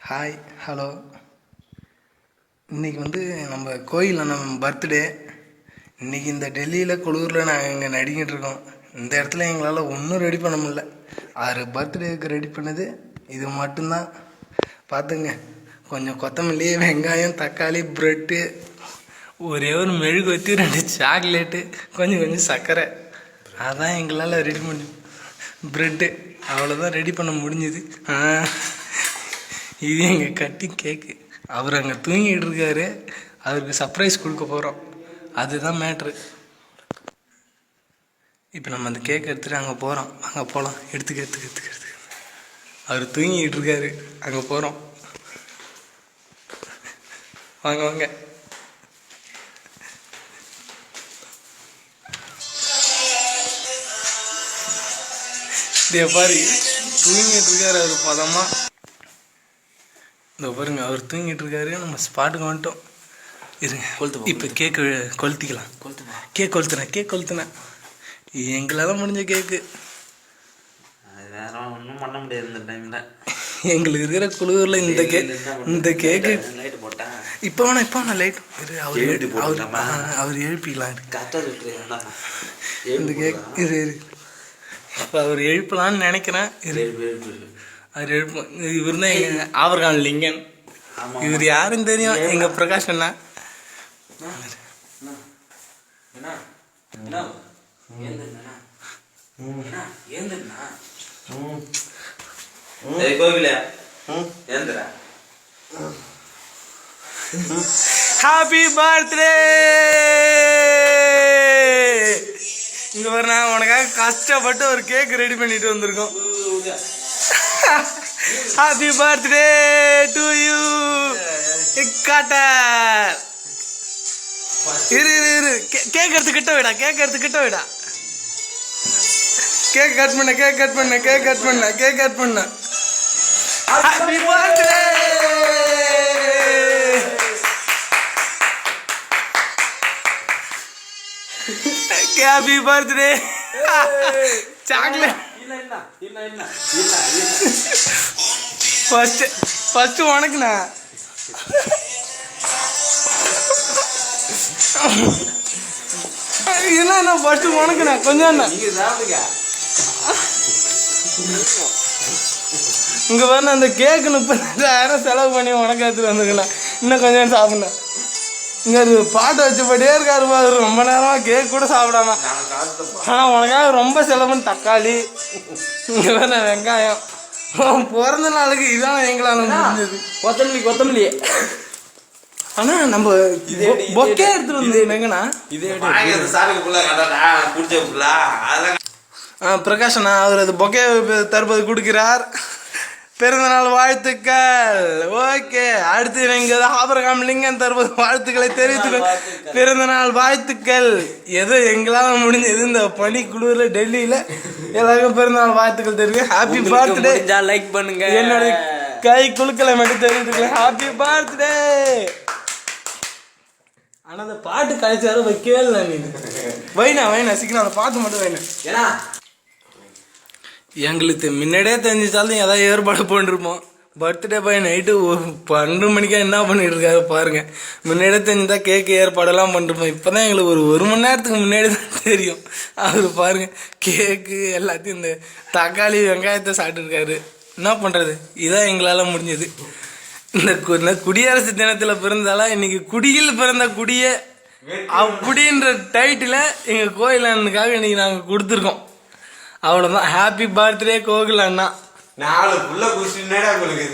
Hi hello. இன்றைக்கி நம்ம கோயிலில் நம்ம பர்த்டே. இன்றைக்கி இந்த டெல்லியில் குளூரில் நாங்கள் இங்கே நடிக்கிட்டு இருக்கோம். இந்த இடத்துல எங்களால் ஒன்றும் ரெடி பண்ண முடியல. 6 பர்த்டேவுக்கு ரெடி பண்ணது இது மட்டும்தான். பார்த்துங்க, கொஞ்சம் கொத்தமல்லி, வெங்காயம், தக்காளி, ப்ரெட்டு, ஒரே ஒரு மெழுகுவத்தி, 2 சாக்லேட்டு, கொஞ்சம் சர்க்கரை, அதான் எங்களால் ரெடி பண்ணி ப்ரெட்டு அவ்வளோதான் ரெடி பண்ண முடிஞ்சுது. இது எங்கள் கட்டிங் கேக்கு. அவர் அங்கே தூங்கிட்டு இருக்காரு. அவருக்கு சர்ப்ரைஸ் கொடுக்க போகிறோம். அதுதான் மேட்ரு. இப்போ நம்ம அந்த கேக் எடுத்துகிட்டு அங்கே போகிறோம். அங்கே போகலாம். எடுத்துக்க. அவர் தூங்கிட்டு இருக்காரு. அங்கே போகிறோம். வாங்க. இதே பாரு, தூங்கிட்டு இருக்காரு அவர் பதமா. இந்த பாருங்க, அவர் தூங்கிட்டு இருக்காரு. நம்ம ஸ்பாட்டுக்கு வந்துட்டோம். இருங்க, இப்போ கேக்கு கொளுத்திக்கலாம். கேக் கொளுத்துனேன். எங்களால் முடிஞ்ச கேக்கு. வேற ஒன்றும் பண்ண முடியாது இந்த டைமில். எங்களுக்கு இருக்கிற குழுவில் இந்த கேக்கு இப்போ வேணா லைட் அவர் எழுப்பிக்கலாம். இந்த கேக் இது இப்போ அவர் எழுப்பலான்னு நினைக்கிறேன். அவர் எழுப்போம். இவர் தான் எங்கள் ஆபரகாம் லிங்கன். இவர் யாருன்னு தெரியும், எங்கள் பிரகாஷ் அண்ணா. Happy birthday. இங்க பாரு, நான் உனக்காக கஷ்டப்பட்டு ஒரு கேக் ரெடி பண்ணிட்டு வந்திருக்கோம். Happy birthday to you. காட்ட இரு கேக் எடுத்துக்கிட்ட விடா. கேக் கட் பண்ண. Happy birthday. Happy birthday. Chocolate first உனக்குண்ணா. என்ன ஃபர்ஸ்ட் உனக்குண்ணா. கொஞ்சம் இங்க பாருங்க, அந்த கேக்கு 30,000 செலவு பண்ணி உனக்கு எடுத்துட்டு வந்துக்கலாம். இன்னும் கொஞ்சம் சாப்பிடணும். இங்க பாட்டு வச்சபடியே இருக்காரு. ரொம்ப நேரமா கேக் கூட சாப்பிடாம. ஆனா உனக்காக ரொம்ப செலவுன்னு தக்காளி, இங்க வேற வெங்காயம். பிறந்த நாளுக்கு இதான் எங்களால முடிஞ்சது. கொத்தமல்லி. ஆனா நம்ம பொக்கே எடுத்துட்டு வந்து எங்கண்ணா பிரகாஷ் அண்ணா அவர் அது பொக்கே தற்போது கொடுக்கிறார். பிறந்தநாள் வாழ்த்துக்கள். ஓகே, அடுத்து இங்கே ஆபரகாம் லிங்கன் தற்போது வாழ்த்துக்களை தெரிவித்துக்கொள். பிறந்தநாள் வாழ்த்துக்கள். எதோ எங்களால் முடிஞ்சது இந்த பனி குளிரில் டெல்லியில் எல்லாருக்கும் பிறந்தநாள் வாழ்த்துக்கள் தெரிவிக்க. Happy birthday. லைக் பண்ணுங்க. என்னுடைய கை குழுக்களை மட்டும் தெரிவித்துக்கொள்ள. Happy birthday. ஆனால் அந்த பாட்டு கழிச்சாரும் வைக்கவே இல்லை. நீ வைனா சீக்கிரம் அந்த பாட்டு மட்டும் வைனா. ஏன்னா எங்களுக்கு முன்னாடியே தெரிஞ்சிச்சாலும் ஏதாவது ஏற்பாடு பண்ணிருப்போம். பர்த்டே பாய் நைட்டு 12 மணிக்கா என்ன பண்ணிட்டு இருக்காரு பாருங்க. முன்னாடியே தெரிஞ்சுதா கேக்கு ஏற்பாடெல்லாம் பண்ணிருப்போம். இப்போதான் எங்களுக்கு ஒரு மணி நேரத்துக்கு முன்னாடி தான் தெரியும். அவர் பாருங்க, கேக்கு எல்லாத்தையும் இந்த தக்காளி வெங்காயத்தை சாப்பிட்டுருக்காரு. என்ன பண்ணுறது, இதான் எங்களால் முடிஞ்சது. இந்த குடியரசு தினத்தில் பிறந்தாலும் இன்னைக்கு குடியில் பிறந்த குடியே அப்படின்ற டைட்டில் எங்கள் கோயில் அண்ணனுக்காக இன்னைக்கு நாங்கள் கொடுத்துருக்கோம். அவ்வளோதான். ஹாப்பி பர்த்டே கோகுல் அண்ணா. 4 புள்ள குடிச்சுன்னா உங்களுக்கு